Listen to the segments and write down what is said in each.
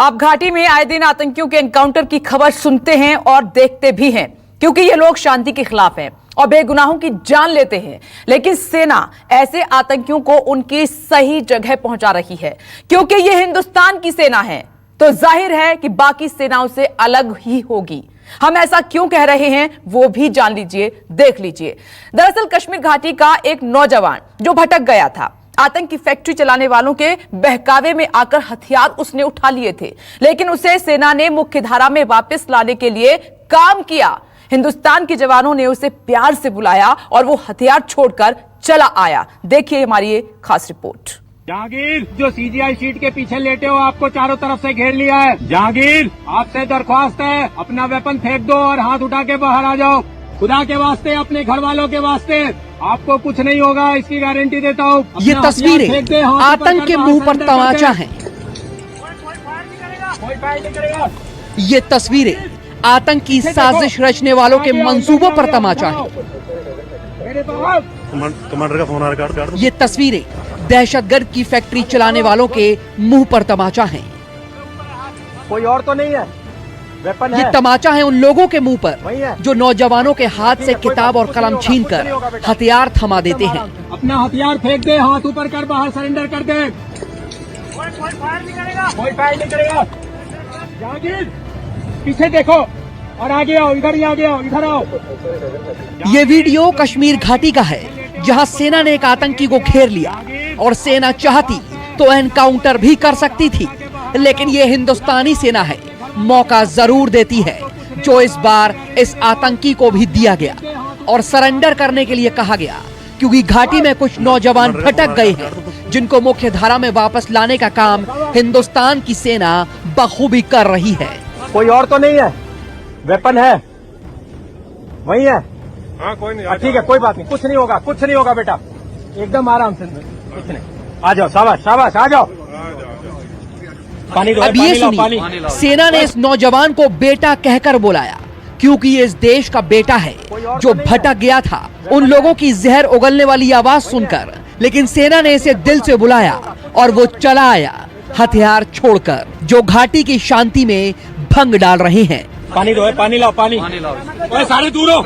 आप घाटी में आए दिन आतंकियों के एनकाउंटर की खबर सुनते हैं और देखते भी हैं, क्योंकि ये लोग शांति के खिलाफ हैं और बेगुनाहों की जान लेते हैं। लेकिन सेना ऐसे आतंकियों को उनकी सही जगह पहुंचा रही है, क्योंकि ये हिंदुस्तान की सेना है, तो जाहिर है कि बाकी सेनाओं से अलग ही होगी। हम ऐसा क्यों कह रहे हैं वो भी जान लीजिए, देख लीजिए। दरअसल कश्मीर घाटी का एक नौजवान जो भटक गया था, आतंक की फैक्ट्री चलाने वालों के बहकावे में आकर हथियार उसने उठा लिए थे, लेकिन उसे सेना ने मुख्यधारा में वापस लाने के लिए काम किया। हिंदुस्तान के जवानों ने उसे प्यार से बुलाया और वो हथियार छोड़कर चला आया। देखिए हमारी ये खास रिपोर्ट। जहांगीर, जो सीजीआई सीट के पीछे लेटे हो, आपको चारों तरफ से घेर लिया है। जहांगीर, आपसे दरख्वास्त है, अपना वेपन फेंक दो और हाथ उठा के बाहर आ जाओ। खुदा के वास्ते, अपने घर वालों के वास्ते, आपको कुछ नहीं होगा, इसकी गारंटी देता हूँ। ये तस्वीरें आतंक के मुंह पर तमाचा हैं। ये तस्वीरें आतंक की साजिश रचने वालों के मंसूबों पर तमाचा है। कमांडर का फोन आ रहा है। ये तस्वीरें दहशतगर्द की फैक्ट्री चलाने वालों के मुंह पर तमाचा है। कोई और तो नहीं है, वेपन ये है। तमाचा है उन लोगों के मुंह पर जो नौजवानों के हाथ से किताब और कलम छीनकर हथियार थमा देते हैं। अपना हथियार फेंक दे, हाथ ऊपर कर, बाहर सरेंडर कर दे। कोई फायर नहीं करेगा। जहांगीर, पीछे देखो और आगे आओ, इधर ही आगे आओ, इधर आओ। ये वीडियो कश्मीर घाटी का है, जहां सेना ने एक आतंकी को घेर लिया और सेना चाहती तो एनकाउंटर भी कर सकती थी, लेकिन ये हिंदुस्तानी सेना है, मौका जरूर देती है, जो इस बार इस आतंकी को भी दिया गया और सरेंडर करने के लिए कहा गया, क्योंकि घाटी में कुछ नौजवान भटक गए हैं, जिनको मुख्य धारा में वापस लाने का काम हिंदुस्तान की सेना बखूबी कर रही है। कोई और तो नहीं है, वेपन है, वही है। हाँ, कोई नहीं। ठीक है, कोई बात नहीं, कुछ नहीं होगा, कुछ नहीं होगा बेटा, एकदम आराम से, कुछ नहीं। आ जाओ, शाबाश शाबाश, आ जाओ। पानी दो, अब ये पानी सुनिए, सेना ने इस नौजवान को बेटा कहकर बुलाया, क्योंकि ये इस देश का बेटा है जो भटक गया था उन लोगों की जहर उगलने वाली आवाज सुनकर। लेकिन सेना ने इसे दिल से बुलाया और वो चला आया, हथियार छोड़कर, जो घाटी की शांति में भंग डाल रहे हैं। पानी दो, पानी लाओ, पानी लाओ। सारे दूर हो।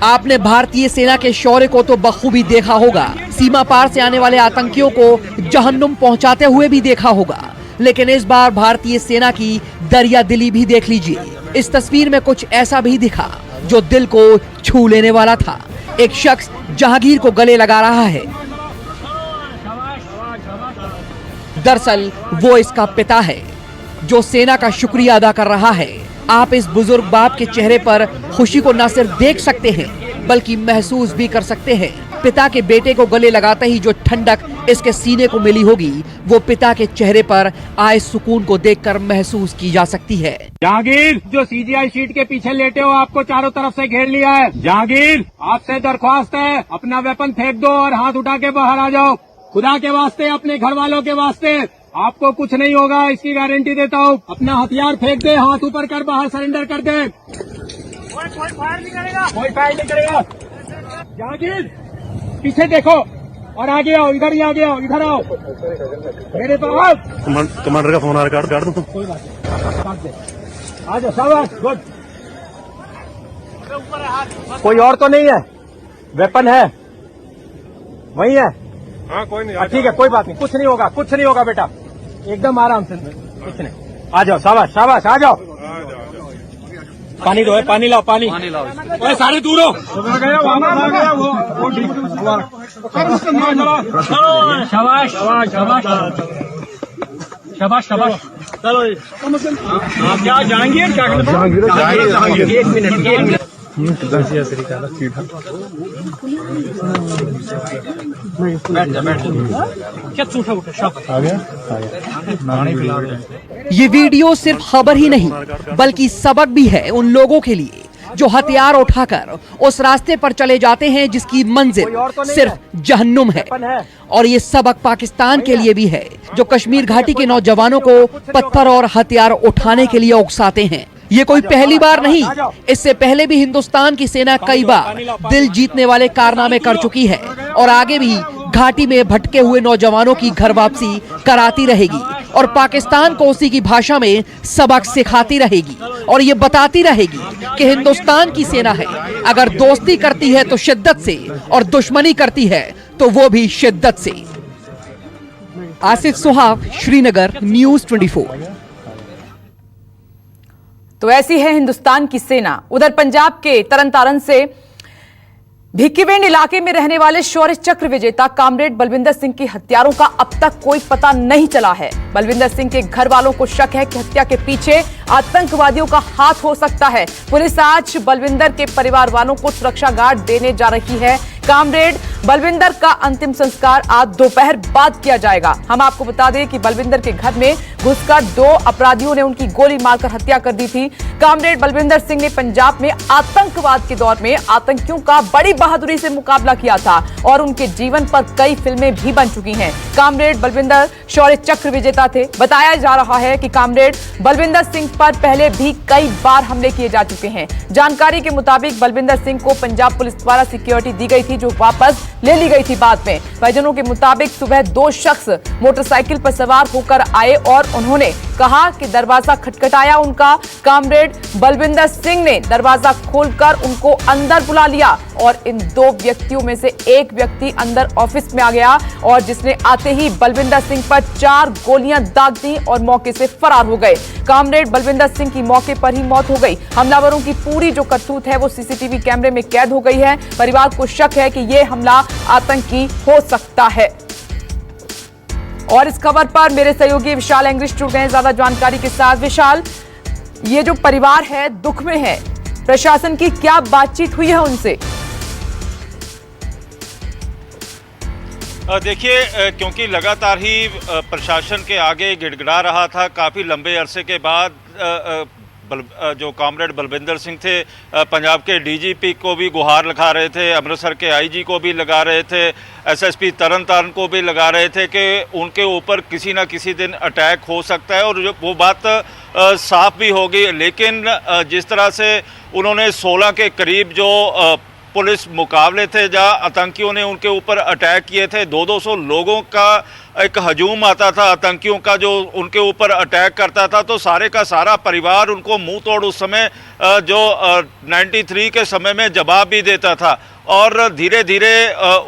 आपने भारतीय सेना के शौर्य को तो बखूबी देखा होगा, सीमा पार से आने वाले आतंकियों को जहन्नुम पहुंचाते हुए भी देखा होगा, लेकिन इस बार भारतीय सेना की दरिया दिली भी देख लीजिए। इस तस्वीर में कुछ ऐसा भी दिखा जो दिल को छू लेने वाला था। एक शख्स जहांगीर को गले लगा रहा है। दरअसल वो इसका पिता है, जो सेना का शुक्रिया अदा कर रहा है। आप इस बुजुर्ग बाप के चेहरे पर खुशी को न सिर्फ देख सकते हैं, बल्कि महसूस भी कर सकते हैं। पिता के बेटे को गले लगाते ही जो ठंडक इसके सीने को मिली होगी, वो पिता के चेहरे पर आए सुकून को देखकर महसूस की जा सकती है। जहांगीर, जो सीजीआई सीट के पीछे लेटे हो, आपको चारों तरफ से घेर लिया है। जहांगीर, आपसे दरख्वास्त है, अपना वेपन फेंक दो और हाथ उठा के बाहर आ जाओ। खुदा के वास्ते, अपने घर वालों के वास्ते, आपको कुछ नहीं होगा, इसकी गारंटी देता हूँ। अपना हथियार फेंक दे, हाथ ऊपर कर, बाहर सरेंडर कर दे। कोई फायर नहीं करेगा। जहांगीर, पीछे देखो और आगे आओ, इधर ही आगे आओ, इधर आओ। मेरे पास कमांडर का फोन आ रहा है। कोई बात नहीं, आ जाओ, शाबाश, गुड। कोई और तो नहीं है, वेपन है, वही है। हाँ, कोई नहीं। ठीक है, कोई बात नहीं, कुछ नहीं होगा, कुछ नहीं होगा बेटा, एकदम आराम से, कुछ नहीं। आ जाओ, शाबाश शाबाश, आ जाओ। पानी दो, पानी लाओ, पानी लाओ। सारे दूर हो। शाबाश शाबाश शाबाश। चलो क्या जहांगीर, क्या एक मिनट। ये वीडियो सिर्फ खबर ही नहीं, बल्कि सबक भी है उन लोगों के लिए जो हथियार उठाकर उस रास्ते पर चले जाते हैं जिसकी मंजिल सिर्फ जहन्नुम है। और ये सबक पाकिस्तान के लिए भी है, जो कश्मीर घाटी के नौजवानों को पत्थर और हथियार उठाने के लिए उकसाते हैं। ये कोई पहली बार नहीं, इससे पहले भी हिंदुस्तान की सेना कई बार दिल जीतने वाले कारनामे कर चुकी है और आगे भी घाटी में भटके हुए नौजवानों की घर वापसी कराती रहेगी और पाकिस्तान को उसी की भाषा में सबक सिखाती रहेगी और ये बताती रहेगी कि हिंदुस्तान की सेना है, अगर दोस्ती करती है तो शिद्दत से और दुश्मनी करती है तो वो भी शिद्दत से। आसिफ सुहाग, श्रीनगर, न्यूज़ 24। तो ऐसी है हिंदुस्तान की सेना। उधर पंजाब के तरनतारन से भिक्कीविंड इलाके में रहने वाले शौर्य चक्र विजेता कामरेड बलविंदर सिंह की हत्यारों का अब तक कोई पता नहीं चला है। बलविंदर सिंह के घर वालों को शक है कि हत्या के पीछे आतंकवादियों का हाथ हो सकता है। पुलिस आज बलविंदर के परिवार वालों को सुरक्षा गार्ड देने जा रही है। कामरेड बलविंदर का अंतिम संस्कार आज दोपहर बाद किया जाएगा। हम आपको बता दें कि बलविंदर के घर में घुसकर 2 अपराधियों ने उनकी गोली मारकर हत्या कर दी थी। कामरेड बलविंदर सिंह ने पंजाब में आतंकवाद के दौर में आतंकियों का बड़ी बहादुरी से मुकाबला किया था और उनके जीवन पर कई फिल्में भी बन चुकी हैं। कामरेड बलविंदर शौर्य चक्र विजेता थे। बताया जा रहा है कि कामरेड बलविंदर सिंह पर पहले भी कई बार हमले किए जा चुके हैं। जानकारी के मुताबिक बलविंदर सिंह को पंजाब पुलिस द्वारा सिक्योरिटी दी गई थी जो वापस ले ली गई थी बाद में। परिजनों के मुताबिक सुबह 2 शख्स मोटरसाइकिल पर सवार होकर आए और उन्होंने कहा कि दरवाजा खटखटाया उनका। कामरेड बलविंदर सिंह ने दरवाजा खोलकर उनको अंदर बुला लिया और इन 2 व्यक्तियों में से एक व्यक्ति अंदर ऑफिस में आ गया और जिसने आते ही बलविंदर सिंह पर 4 गोलियां दाग दी और मौके से फरार हो गए। कामरेड बलविंदर सिंह की मौके पर ही मौत हो गई। हमलावरों की पूरी जो करतूत है वो सीसीटीवी कैमरे में कैद हो गई है। परिवार को शक है कि यह हमला आतंकी हो सकता है। और इस खबर पर मेरे सहयोगी विशाल एंग्रिश जुड़ गए हैं ज्यादा जानकारी के साथ। विशाल, ये जो परिवार है दुख में है, प्रशासन की क्या बातचीत हुई है उनसे? देखिए, क्योंकि लगातार ही प्रशासन के आगे गिड़गिड़ा रहा था, काफ़ी लंबे अरसे के बाद जो कामरेड बलविंदर सिंह थे पंजाब के डीजीपी को भी गुहार लगा रहे थे, अमृतसर के आईजी को भी लगा रहे थे, एसएसपी तरनतारन को भी लगा रहे थे कि उनके ऊपर किसी ना किसी दिन अटैक हो सकता है और वो बात साफ भी होगी। लेकिन जिस तरह से उन्होंने 16 के करीब जो पुलिस मुकाबले थे जहाँ आतंकियों ने उनके ऊपर अटैक किए थे, 200 लोगों का एक हजूम आता था आतंकियों का जो उनके ऊपर अटैक करता था, तो सारे का सारा परिवार उनको मुंह तोड़ उस समय जो 93 के समय में जवाब भी देता था। और धीरे धीरे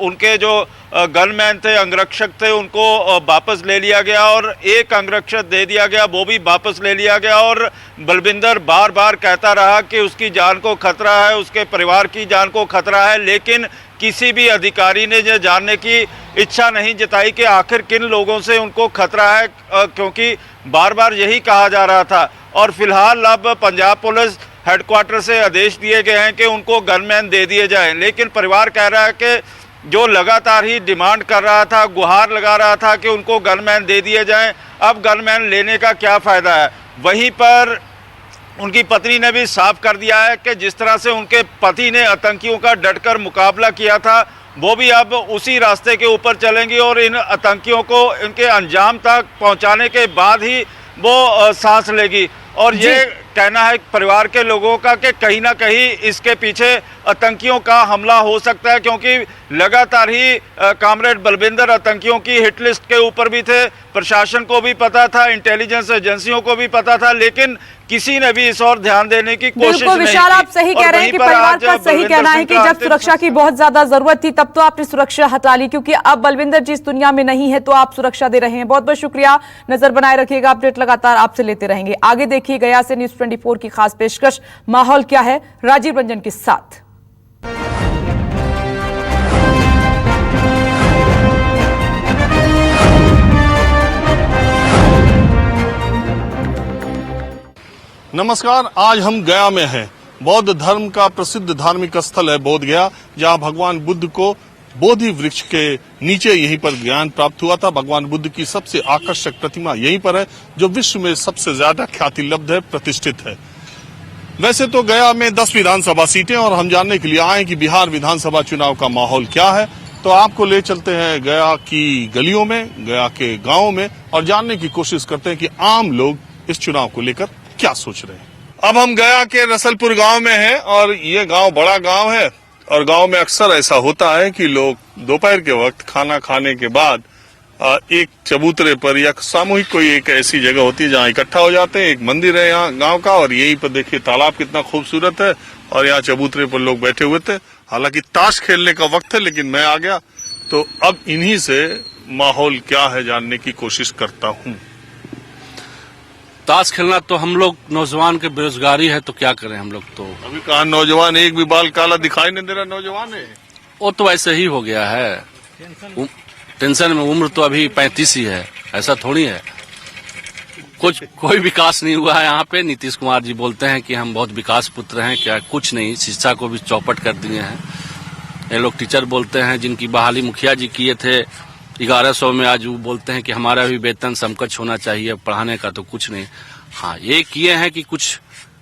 उनके जो गनमैन थे, अंगरक्षक थे, उनको वापस ले लिया गया और एक अंगरक्षक दे दिया गया, वो भी वापस ले लिया गया। और बलविंदर बार बार कहता रहा कि उसकी जान को खतरा है, उसके परिवार की जान को खतरा है, लेकिन किसी भी अधिकारी ने ये जानने की इच्छा नहीं जताई कि आखिर किन लोगों से उनको खतरा है, क्योंकि बार बार यही कहा जा रहा था। और फिलहाल अब पंजाब पुलिस हेडक्वार्टर से आदेश दिए गए हैं कि उनको गनमैन दे दिए जाएं, लेकिन परिवार कह रहा है कि जो लगातार ही डिमांड कर रहा था, गुहार लगा रहा था कि उनको गनमैन दे दिए जाएं, अब गनमैन लेने का क्या फ़ायदा है। वहीं पर उनकी पत्नी ने भी साफ कर दिया है कि जिस तरह से उनके पति ने आतंकियों का डटकर मुकाबला किया था, वो भी अब उसी रास्ते के ऊपर चलेंगी और इन आतंकियों को इनके अंजाम तक पहुंचाने के बाद ही वो सांस लेगी। और ये कहना है परिवार के लोगों का कि कहीं ना कहीं इसके पीछे आतंकियों का हमला हो सकता है, क्योंकि लगातार ही कामरेड बलविंदर आतंकियों की हिट लिस्ट के ऊपर भी थे। प्रशासन को भी पता था, इंटेलिजेंस एजेंसियों को भी पता था, लेकिन किसी ने भी इस और ध्यान देने की कोशिश नहीं की। विशाल, आप सही कह रहे हैं कि परिवार का सही कहना है कि जब सुरक्षा की बहुत ज्यादा जरूरत थी तब तो आपने सुरक्षा हटा ली, क्योंकि अब बलविंदर जी इस दुनिया में नहीं है तो आप सुरक्षा दे रहे हैं। बहुत बहुत शुक्रिया, नजर बनाए रखिएगा, अपडेट लगातार आपसे लेते रहेंगे। आगे देखिए गया से न्यूज़ 24 की खास पेशकश माहौल क्या है, राजीव रंजन के साथ। नमस्कार, आज हम गया में हैं। बौद्ध धर्म का प्रसिद्ध धार्मिक स्थल है बोध गया, जहां भगवान बुद्ध को बोधि वृक्ष के नीचे यहीं पर ज्ञान प्राप्त हुआ था। भगवान बुद्ध की सबसे आकर्षक प्रतिमा यहीं पर है, जो विश्व में सबसे ज्यादा ख्याति लब्ध है, प्रतिष्ठित है। वैसे तो गया में 10 विधानसभा सीटें और हम जानने के लिए आए कि बिहार विधानसभा चुनाव का माहौल क्या है, तो आपको ले चलते हैं गया की गलियों में, गया के गाँव में और जानने की कोशिश करते हैं कि आम लोग इस चुनाव को लेकर क्या सोच रहे हैं। अब हम गया के रसलपुर गांव में हैं और ये गांव बड़ा गांव है और गांव में अक्सर ऐसा होता है कि लोग दोपहर के वक्त खाना खाने के बाद एक चबूतरे पर या सामूहिक कोई एक ऐसी जगह होती है जहां इकट्ठा हो जाते हैं। एक मंदिर है यहाँ गांव का और यहीं पर देखिए तालाब कितना खूबसूरत है और यहाँ चबूतरे पर लोग बैठे हुए थे। हालांकि ताश खेलने का वक्त है लेकिन मैं आ गया तो अब इन्हीं से माहौल क्या है जानने की कोशिश करता हूँ। ताश खेलना तो हम लोग नौजवान के बेरोजगारी है तो क्या करें हम लोग तो। अभी कहा नौजवान एक भी बाल काला दिखाई नहीं दे रहा नौजवान है। वो तो ऐसे ही हो गया है, टेंशन में उम्र तो अभी 35 ही है, ऐसा थोड़ी है। कोई विकास नहीं हुआ है यहाँ पे। नीतीश कुमार जी बोलते हैं कि हम बहुत विकास पुत्र हैं, क्या कुछ नहीं, शिक्षा को भी चौपट कर दिए हैं। ये लोग टीचर बोलते हैं जिनकी बहाली मुखिया जी किए थे 1100 में, आज वो बोलते हैं कि हमारा भी वेतन समकक्ष होना चाहिए पढ़ाने का, तो कुछ नहीं। हाँ, ये किए हैं कि कुछ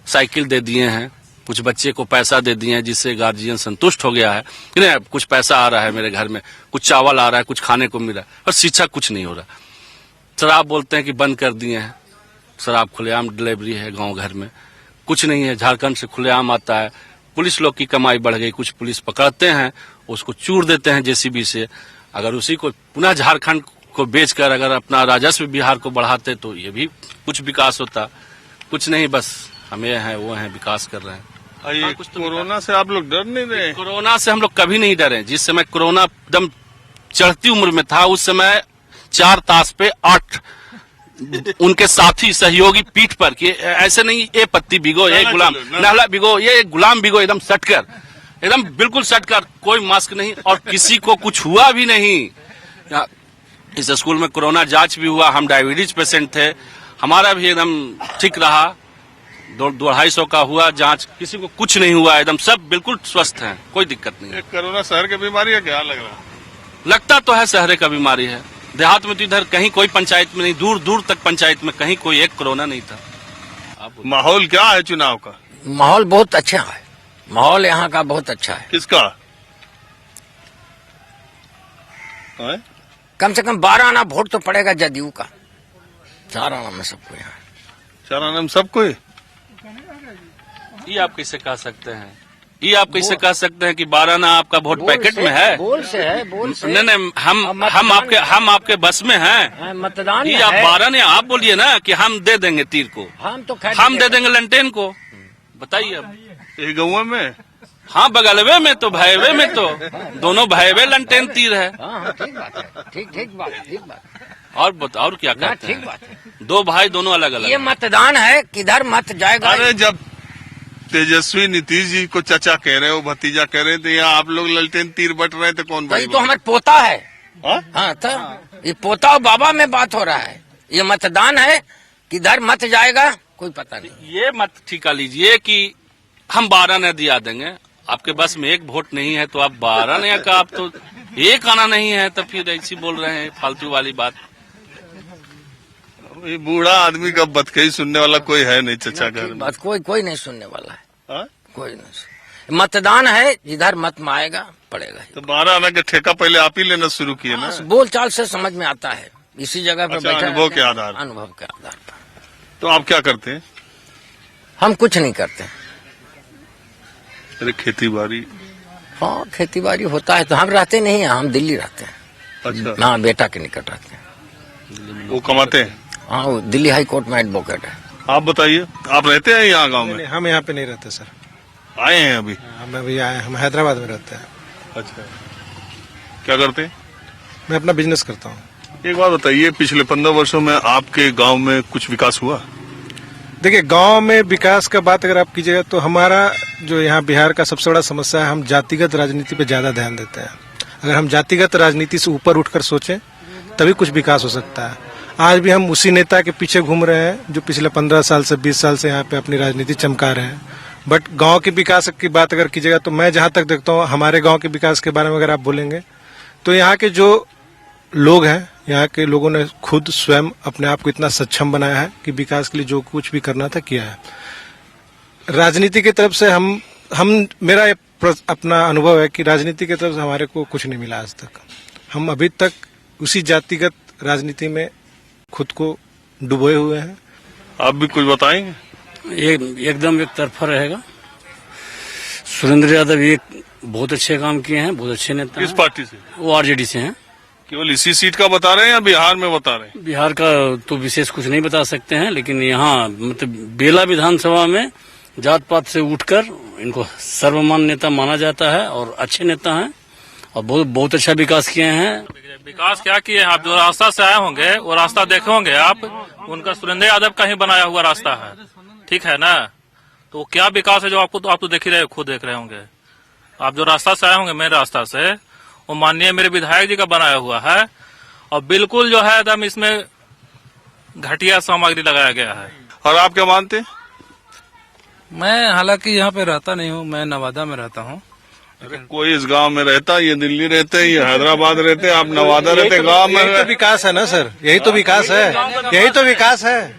साइकिल दे दिए हैं, कुछ बच्चे को पैसा दे दिए हैं जिससे गार्जियन संतुष्ट हो गया है कि नहीं कुछ पैसा आ रहा है मेरे घर में, कुछ चावल आ रहा है, कुछ खाने को मिल रहा है, और शिक्षा कुछ नहीं हो रहा। शराब बोलते हैं कि बंद कर दिए हैं, शराब खुलेआम डिलीवरी है गांव घर में, कुछ नहीं है। झारखंड से खुलेआम आता है। पुलिस लोग की कमाई बढ़ गई, कुछ पुलिस पकड़ते हैं उसको चूर देते हैं जेसीबी से। अगर उसी को पुनः झारखंड को बेचकर अगर अपना राजस्व बिहार को बढ़ाते तो ये भी कुछ विकास होता। कुछ नहीं, बस हम ये हैं वो हैं, विकास कर रहे हैं। ये कुछ तो कोरोना से आप लोग डर नहीं रहे? कोरोना से हम लोग कभी नहीं डरे। जिस समय कोरोना एकदम चढ़ती उम्र में था उस समय 4 ताश पे 8 उनके साथी सहयोगी पीठ पर कि ऐसे नहीं ये पत्ती भिगो, ये गुलाम नहला भिगो, ये गुलाम भिगो, एकदम सटकर, एकदम बिल्कुल सटकर, कोई मास्क नहीं और किसी को कुछ हुआ भी नहीं। इस स्कूल में कोरोना जांच भी हुआ, हम डायबिटीज पेशेंट थे, हमारा भी एकदम ठीक रहा। 250 का हुआ जांच, किसी को कुछ नहीं हुआ, एकदम सब बिल्कुल स्वस्थ हैं, कोई दिक्कत नहीं है। कोरोना शहर की बीमारी है क्या लग रहा? लगता तो है शहर का बीमारी है। देहात में तो इधर कहीं कोई पंचायत में नहीं, दूर दूर तक पंचायत में कहीं कोई एक कोरोना नहीं था। माहौल क्या है चुनाव का? माहौल बहुत अच्छा है, माहौल यहाँ का बहुत अच्छा है। किसका? कम से कम 12 आना वोट तो पड़ेगा जदयू का। 4 आना में सबको यहाँ, 4 आना में सबको। ये आप कैसे कह सकते हैं? ये आप कैसे कह सकते हैं कि 12 आना आपका वोट पैकेट में है? बोल से है, बोल से। नहीं, हम आपके बस में हैं। मतदान ये आप 12 ने आप बोलिए ना कि हम दे देंगे तीर को, हम दे देंगे लंटेन को। बताइए अब ये गौवा में? हाँ, बगलवे में तो भयवे में तो दोनों भयवे लंटेन तीर है। ठीक बात है, ठीक बात। और क्या कहते हैं? ठीक बात है। 2 भाई दोनों अलग अलग। ये मतदान है, किधर मत जाएगा। अरे जब तेजस्वी नीतीश जी को चाचा कह रहे हो, भतीजा कह रहे थे, यहाँ आप लोग ललटेन तीर बट रहे थे, कौन भाई? तो हमारे पोता है। हाँ, तो ये पोता और बाबा में बात हो रहा है। ये मतदान है, किधर मत जाएगा कोई पता नहीं। ये मत ठिका लीजिए कि हम 12 ने दिया देंगे, आपके बस में 1 वोट नहीं है तो आप 12 ने का, आप तो 1 आना नहीं है तो फिर ऐसी बोल रहे हैं फालतू वाली बात। ये बूढ़ा आदमी का बतकही सुनने वाला कोई है नहीं चचा घर में। बात कोई नहीं सुनने वाला है। कोई नहीं। मतदान है, जिधर मत में आएगा पड़ेगा। तो 12 आना का ठेका पहले आप ही लेना शुरू किए ना? बोल चाल से समझ में आता है, इसी जगह पर बैठा अनुभव के आधार पर। तो आप क्या करते हैं? हम कुछ नहीं करते। अरे खेती बाड़ी? हाँ, खेती बाड़ी होता है तो हम रहते नहीं है, हम दिल्ली रहते हैं। अच्छा। हाँ, बेटा के निकट रहते हैं। वो कमाते हैं? हाँ, वो दिल्ली हाई कोर्ट में एडवोकेट है। आप बताइए, आप रहते हैं यहाँ गांव में? हम यहाँ पे नहीं रहते सर, आए हैं अभी? हम अभी आए, हम हैदराबाद में रहते हैं। अच्छा, क्या करते हैं? मैं अपना बिजनेस करता हूँ। एक बात बताइए, पिछले 15 वर्षों में आपके गांव में कुछ विकास हुआ? देखिए, गांव में विकास का बात अगर आप कीजिएगा तो हमारा जो यहाँ बिहार का सबसे बड़ा समस्या है, हम जातिगत राजनीति पे ज्यादा ध्यान देते हैं। अगर हम जातिगत राजनीति से ऊपर उठकर सोचें तभी कुछ विकास हो सकता है। आज भी हम उसी नेता के पीछे घूम रहे हैं जो पिछले 15 साल से 20 साल से यहाँ पे अपनी राजनीति चमका रहे हैं। बट गांव के विकास की बात अगर कीजिएगा तो मैं जहां तक देखता हूँ, हमारे गांव के विकास के बारे में अगर आप बोलेंगे तो यहाँ के जो लोग हैं, यहाँ के लोगों ने खुद स्वयं अपने आप को इतना सक्षम बनाया है कि विकास के लिए जो कुछ भी करना था किया है। राजनीति की तरफ से हम मेरा अपना अनुभव है कि राजनीति की तरफ से हमारे को कुछ नहीं मिला आज तक। हम अभी तक उसी जातिगत राजनीति में खुद को डुबोए हुए हैं। आप भी कुछ बताएंगे? एकदम एक तरफा रहेगा। सुरेंद्र यादव एक बहुत अच्छे काम किए हैं, बहुत अच्छे नेता किस हैं। पार्टी से? वो आरजेडी से हैं। केवल इसी सीट का बता रहे हैं या बिहार में बता रहे हैं? बिहार का तो विशेष कुछ नहीं बता सकते हैं, लेकिन यहाँ मतलब बेला विधानसभा में जात पात से उठकर इनको सर्वमान्य नेता माना जाता है और अच्छे नेता हैं और बहुत अच्छा विकास किए हैं। विकास क्या किए हैं? आप जो रास्ता से आए होंगे वो रास्ता देखे होंगे आप, उनका सुरेंद्र यादव का ही बनाया हुआ रास्ता है, ठीक है ना? तो क्या विकास है जो आपको तो आप तो देख ही रहे, खुद देख रहे होंगे। आप जो रास्ता से आए होंगे मेरे रास्ता से, वो माननीय मेरे विधायक जी का बनाया हुआ है और बिल्कुल जो है एकदम इसमें घटिया सामग्री लगाया गया है। और आप क्या मानते हैं? मैं हालांकि यहाँ पे रहता नहीं हूँ, मैं नवादा में रहता हूँ। अरे कोई इस गांव में रहता, ये दिल्ली रहते, ये हैदराबाद रहते, आप नवादा रहते, गांव में यही तो विकास है ना सर, यही तो विकास है, यही तो विकास है,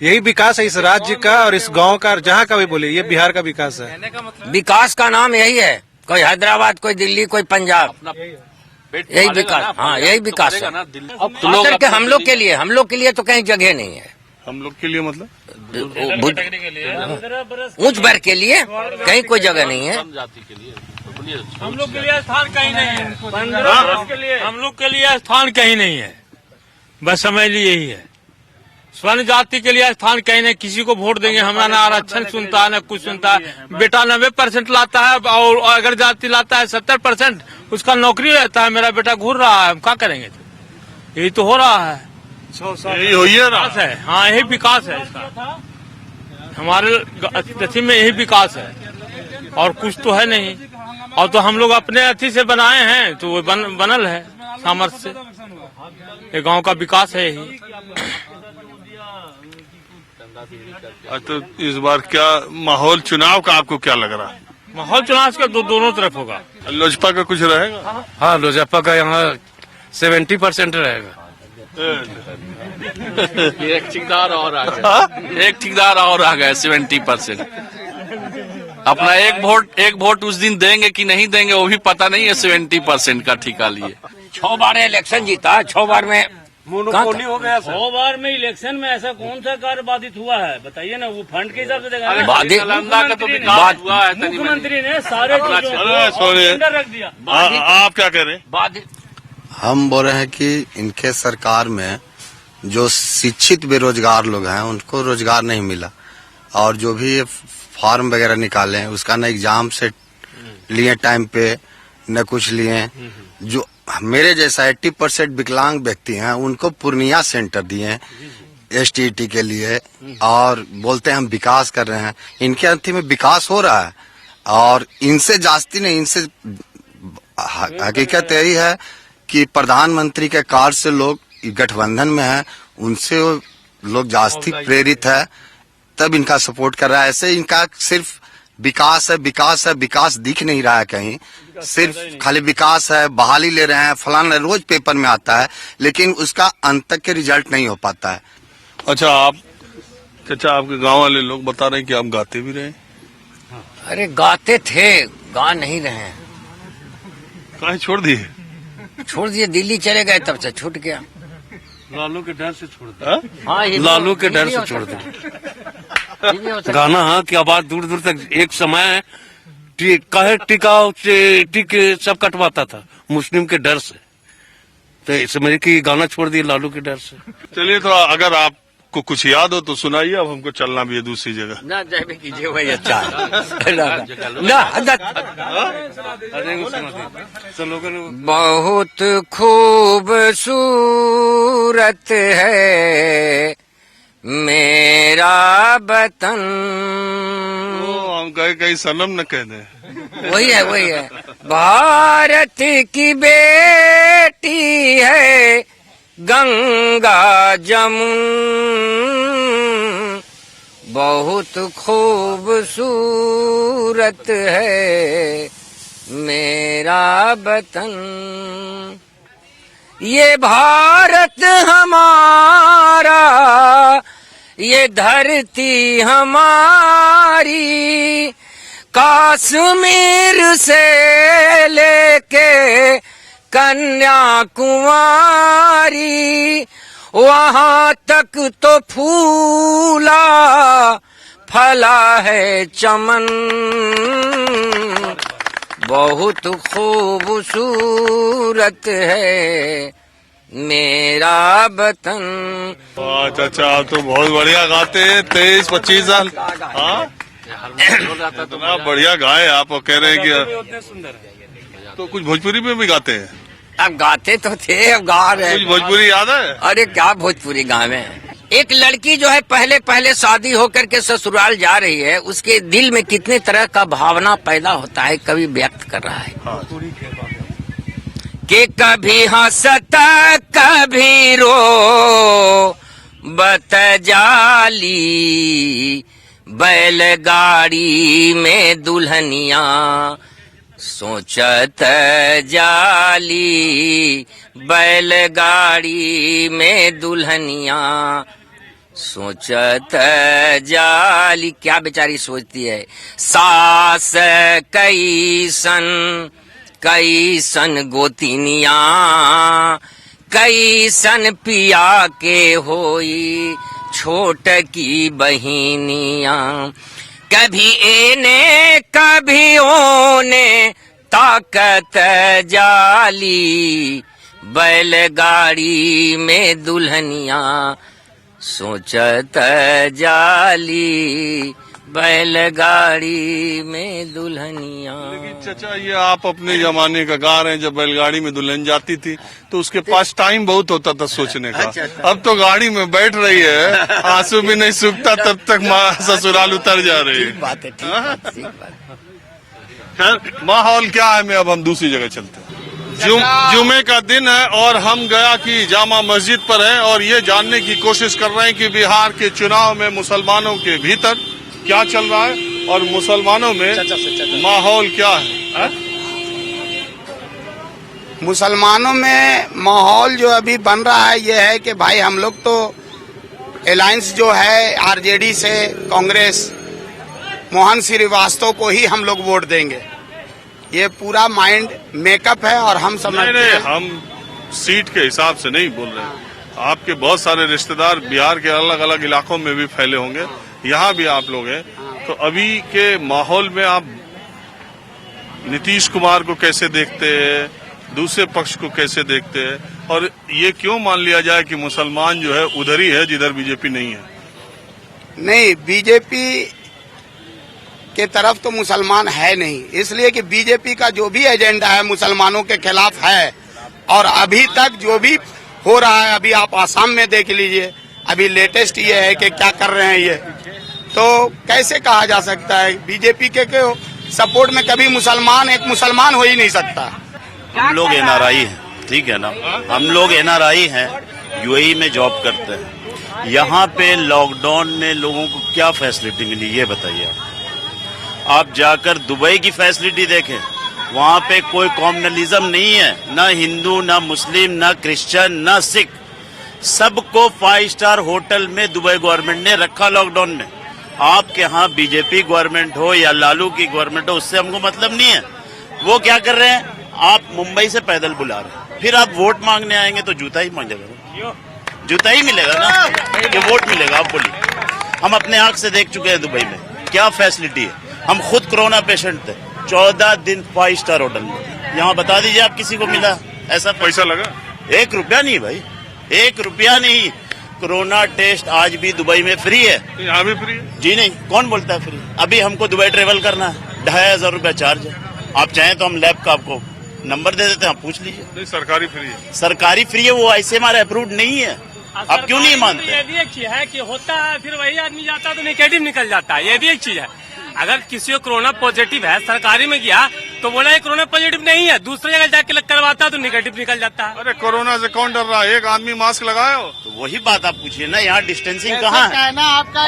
यही विकास है इस राज्य का और इस गांव का, जहाँ का भी बोले, ये बिहार का विकास है। विकास का नाम यही है, कोई हैदराबाद, कोई दिल्ली, कोई पंजाब, यही विकास। हाँ, यही विकास है। हम लोग के लिए तो कहीं जगह नहीं है। हम लोग के लिए मतलब उच्च वर्ग के लिए कहीं कोई जगह नहीं है। हम लोग के लिए स्थान कहीं नहीं है। हम लोग के लिए स्थान कहीं नहीं है, बस समझ लीजिए यही है। स्वर्ण जाति के लिए स्थान कहीं नहीं। किसी को वोट देंगे, हमारा ना आरक्षण सुनता है ना कुछ सुनता है। बेटा 90% लाता है और अगर जाति लाता है 70%, उसका नौकरी रहता है। मेरा बेटा घूर रहा है, हम क्या करेंगे? यही तो हो रहा है, यही हो विकास है। हाँ, यही विकास है इसका, हमारे अथी में यही विकास है और कुछ तो है नहीं। और तो हम लोग अपने अथी से बनाए हैं तो वो बनल है सामर्थ्य से। ये गांव का विकास है यही। तो इस बार क्या माहौल चुनाव का आपको क्या लग रहा है? माहौल चुनाव का दोनों तरफ होगा। लोजपा का कुछ रहेगा? हाँ, लोजपा का यहाँ 70% रहेगा। एक ठेकेदार और आ गया 70%। अपना एक वोट उस दिन देंगे कि नहीं देंगे वो भी पता नहीं है। 70% का ठिका लिए 6 बार इलेक्शन जीता, 6 बार में मोनोपोली हो गया। 6 बार में इलेक्शन में ऐसा कौन सा कार्य बाधित हुआ है बताइए ना? वो फंड के हिसाब से देखा, मुख्यमंत्री ने सारे रख दिया। आप क्या कह रहे हैं? हम बोल रहे हैं कि इनके सरकार में जो शिक्षित बेरोजगार लोग हैं उनको रोजगार नहीं मिला और जो भी फॉर्म वगैरह निकाले हैं उसका न एग्जाम से लिए टाइम पे न कुछ लिए। जो मेरे जैसा 80% विकलांग व्यक्ति हैं उनको पूर्णिया सेंटर दिए हैं STET के लिए और बोलते हैं हम विकास कर रहे हैं। इनके अंतिम में विकास हो रहा है और इनसे जास्ती नहीं, इनसे हकीकत यही है कि प्रधानमंत्री के कार्य से लोग गठबंधन में हैं, उनसे लोग जास्ती प्रेरित है, तब इनका सपोर्ट कर रहा है। ऐसे इनका सिर्फ विकास है, विकास है, विकास दिख नहीं रहा है कहीं, सिर्फ खाली विकास है, बहाली ले रहे हैं, फलाना रोज पेपर में आता है लेकिन उसका अंत तक के रिजल्ट नहीं हो पाता है। अच्छा, आप चाचा आपके गांव वाले लोग बता रहे हैं कि आप गाते भी रहे? अरे गाते थे, गा नहीं रहे। कहीं छोड़ दिए? छोड़ दिए, दिल्ली चले गए तब से छूट गया। लालू के डर से छोड़ दिया। हाँ, लालू के डर से छोड़ दिया। गाना हाँ की आवाज दूर दूर तक एक समय कहे टीके सब कटवाता था मुस्लिम के डर से, तो समझे कि गाना छोड़ दिया लालू के डर से। चलिए, तो अगर आपको कुछ याद हो तो सुनाइए, अब हमको चलना भी है दूसरी जगह। ना जय कीजिए वही अच्छा बहुत खूबसूरत है मेरा वतन। हम कहीं सनम न कह दें। वही है भारत की बेटी है गंगा जमुन, बहुत खूबसूरत है मेरा वतन। ये भारत हमारा, ये धरती हमारी, कश्मीर से लेके कन्याकुमारी, वहाँ तक तो फूला फला है चमन, बहुत खूबसूरत है मेरा वतन। चाचा आप तो बहुत बढ़िया गाते हैं, 23-25 साल। हाँ इतना बढ़िया गाए आप, और कह रहे हैं कि तो कुछ भोजपुरी में भी गाते हैं? अब गाते तो थे, अब गा रहे। कुछ भोजपुरी याद है? अरे क्या भोजपुरी गावे। एक लड़की जो है पहले शादी होकर के ससुराल जा रही है, उसके दिल में कितने तरह का भावना पैदा होता है, कभी व्यक्त कर रहा है कि कभी हंसता कभी रो बत जाली, बैलगाड़ी में दुल्हनिया सोचत जाली, बैलगाड़ी में दुल्हनिया सोचत जाली। क्या बेचारी सोचती है, सास कैसन गोतिनिया, कैसन पिया के होई छोट की बहिनिया। कभी एने कभी ओने ताकत जाली, बैलगाड़ी में दुल्हनिया सोचत जाली, बैलगाड़ी में दुल्हनिया। लेकिन चाचा ये आप अपने जमाने का गा रहे हैं, जब बैलगाड़ी में दुल्हन जाती थी तो उसके पास टाइम बहुत होता था सोचने का। अब तो गाड़ी में बैठ रही है, आंसू भी नहीं सूखता तब तक माँ ससुराल उतर जा रही है। ठीक बात है, ठीक बात है। खैर माहौल क्या है, मैं अब हम दूसरी जगह चलते हैं। जुमे का दिन है और हम गया की जामा मस्जिद पर हैं और ये जानने की कोशिश कर रहे हैं कि बिहार के चुनाव में मुसलमानों के भीतर क्या चल रहा है और मुसलमानों में माहौल क्या है? मुसलमानों में माहौल जो अभी बन रहा है ये है कि भाई हम लोग तो अलायंस जो है आरजेडी से कांग्रेस, मोहन श्रीवास्तव को ही हम लोग वोट देंगे। ये पूरा माइंड मेकअप है और हम समझते हैं। हम सीट के हिसाब से नहीं बोल रहे हैं। आपके बहुत सारे रिश्तेदार बिहार के अलग अलग इलाकों में भी फैले होंगे, यहाँ भी आप लोग हैं, तो अभी के माहौल में आप नीतीश कुमार को कैसे देखते हैं, दूसरे पक्ष को कैसे देखते हैं, और ये क्यों मान लिया जाए कि मुसलमान जो है उधर ही है जिधर बीजेपी नहीं है? नहीं, बीजेपी के तरफ तो मुसलमान है नहीं, इसलिए कि बीजेपी का जो भी एजेंडा है मुसलमानों के खिलाफ है। और अभी तक जो भी हो रहा है, अभी आप आसाम में देख लीजिए, अभी लेटेस्ट ये है कि क्या कर रहे हैं ये, तो कैसे कहा जा सकता है बीजेपी के सपोर्ट में कभी मुसलमान एक मुसलमान हो ही नहीं सकता। हम लोग NRI हैं, ठीक है ना, हम लोग NRI हैं, UAE में जॉब करते हैं। यहाँ पे लॉकडाउन में लोगों को क्या फैसिलिटी मिली ये बताइए। आप जाकर दुबई की फैसिलिटी देखें, वहाँ पे कोई कॉम्युनलिज्म नहीं है, ना हिंदू ना मुस्लिम ना क्रिश्चियन ना सिख, सबको 5 स्टार होटल में दुबई गवर्नमेंट ने रखा लॉकडाउन में। आपके यहाँ बीजेपी गवर्नमेंट हो या लालू की गवर्नमेंट हो, उससे हमको मतलब नहीं है। वो क्या कर रहे हैं, आप मुंबई से पैदल बुला रहे हैं, फिर आप वोट मांगने आएंगे तो जूता ही मांगेगा, जूता ही मिलेगा ना, ये वोट मिलेगा। आप बोलिए, हम अपने आंख से देख चुके हैं दुबई में क्या फैसिलिटी है। हम खुद कोरोना पेशेंट थे, 14 दिन 5 स्टार होटल में। यहाँ बता दीजिए आप किसी को मिला ऐसा पैसा लगा? 1 रुपया नहीं भाई, 1 रुपया नहीं। कोरोना टेस्ट आज भी दुबई में फ्री है। यहाँ भी फ्री है? जी नहीं, कौन बोलता है फ्री? अभी हमको दुबई ट्रेवल करना है, 2500 रुपया चार्ज है। आप चाहें तो हम लैब का आपको नंबर दे देते हैं, आप पूछ लीजिए। नहीं, सरकारी फ्री है। सरकारी फ्री है, वो ICMR अप्रूव्ड नहीं है। आप क्यों नहीं मानते? ये भी एक चीज है कि होता है, फिर वही आदमी जाता है तो नेगेटिव निकल जाता है, ये भी एक चीज है। अगर किसी को कोरोना पॉजिटिव है, सरकारी में गया तो बोला ये कोरोना पॉजिटिव नहीं है, दूसरी जगह जाके करवाता है तो नेगेटिव निकल जाता है। अरे कोरोना से कौन डर रहा है? एक आदमी मास्क लगाए हो तो वही बात आप पूछिए ना, यहाँ डिस्टेंसिंग कहाँ है?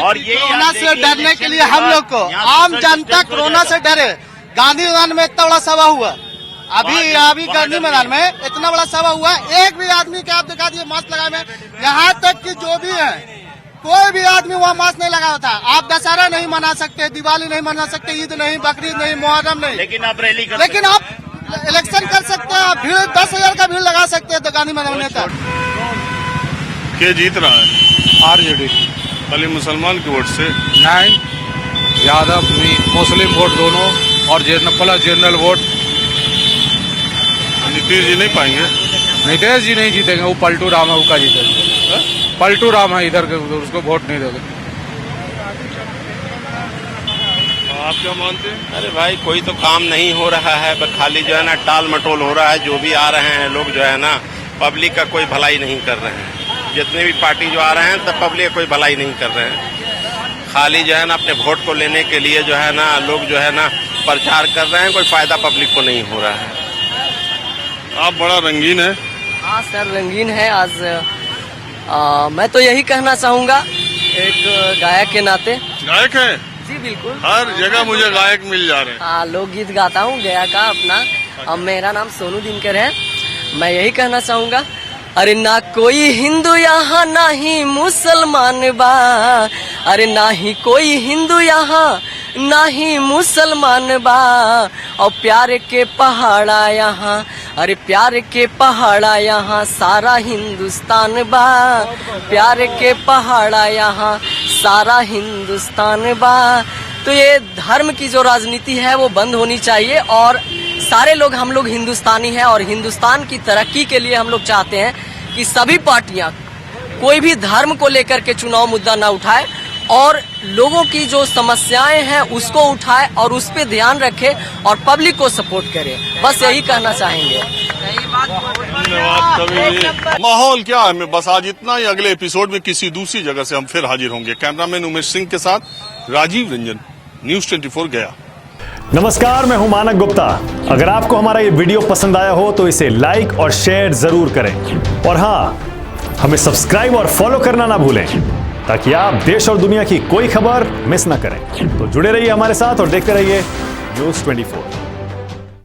और ये कोरोना से डरने के लिए हम लोग को, आम जनता कोरोना से डरे। गांधी मैदान में इतना बड़ा सभा हुआ, अभी गांधी मैदान में इतना बड़ा सभा हुआ, एक भी आदमी के आप दिखा दिए मास्क लगाए में, यहाँ तक कि जो भी है कोई भी आदमी वहाँ मास्क नहीं लगा था। आप दशहरा नहीं मना सकते, दिवाली नहीं मना सकते, ईद नहीं, बकरीद नहीं, मुहर्रम नहीं, लेकिन आप रैली कर लेकिन आप इलेक्शन कर सकते हैं। आप भीड़ 10,000 का भीड़ लगा सकते हैं तो गांधी मैदान में तक। क्या जीत रहा है? आरजेडी। खाली मुसलमान की वोट से? नहीं, यादव मुस्लिम वोट दोनों और plus general vote. Nitish ji नहीं पाएंगे? नीतीश जी नहीं जीतेंगे, वो पलटू राम है, उसका जीतेंगे। पलटू राम है इधर के, उसको वोट नहीं दोगे। आप क्या मानते हैं? अरे भाई कोई तो काम नहीं हो रहा है, बस खाली जो है ना टाल मटोल हो रहा है। जो भी आ रहे हैं लोग जो है ना पब्लिक का कोई भलाई नहीं कर रहे हैं। जितने भी पार्टी जो आ रहे हैं तब पब्लिक का कोई भलाई नहीं कर रहे हैं। खाली जो है ना अपने वोट को लेने के लिए जो है ना लोग जो है ना प्रचार कर रहे हैं, कोई फायदा पब्लिक को नहीं हो रहा है। आप बड़ा रंगीन है। हाँ सर रंगीन है आज। मैं तो यही कहना चाहूँगा एक गायक के नाते। गायक है जी बिल्कुल, हर जगह मुझे गायक मिल जा रहे हैं। हाँ लोकगीत गाता हूँ गया का अपना। अब मेरा नाम सोनू दिनकर है। मैं यही कहना चाहूँगा, अरे ना कोई हिंदू यहाँ ना ही मुसलमान बा, अरे ना ही कोई हिंदू यहाँ ना ही मुसलमान बा, और प्यार के पहाड़ा यहाँ, अरे प्यार के पहाड़ा यहाँ सारा हिंदुस्तान बा, प्यार के पहाड़ा यहाँ सारा हिंदुस्तान बा। तो ये धर्म की जो राजनीति है वो बंद होनी चाहिए, और सारे लोग हम लोग हिंदुस्तानी हैं और हिंदुस्तान की तरक्की के लिए हम लोग चाहते हैं कि सभी पार्टियां कोई भी धर्म को लेकर के चुनाव मुद्दा ना उठाए और लोगों की जो समस्याएं हैं उसको उठाए और उस पे ध्यान रखे और पब्लिक को सपोर्ट करे। बस यही कहना चाहेंगे। माहौल क्या है मैं बस आज इतना ही। अगले एपिसोड में किसी दूसरी जगह से हम फिर हाजिर होंगे। कैमरामैन उमेश सिंह के साथ राजीव रंजन, न्यूज 24 गया। नमस्कार, मैं हूं मानक गुप्ता। अगर आपको हमारा ये वीडियो पसंद आया हो तो इसे लाइक और शेयर जरूर करें, और हाँ, हमें सब्सक्राइब और फॉलो करना ना भूलें ताकि आप देश और दुनिया की कोई खबर मिस ना करें। तो जुड़े रहिए हमारे साथ और देखते रहिए न्यूज 24।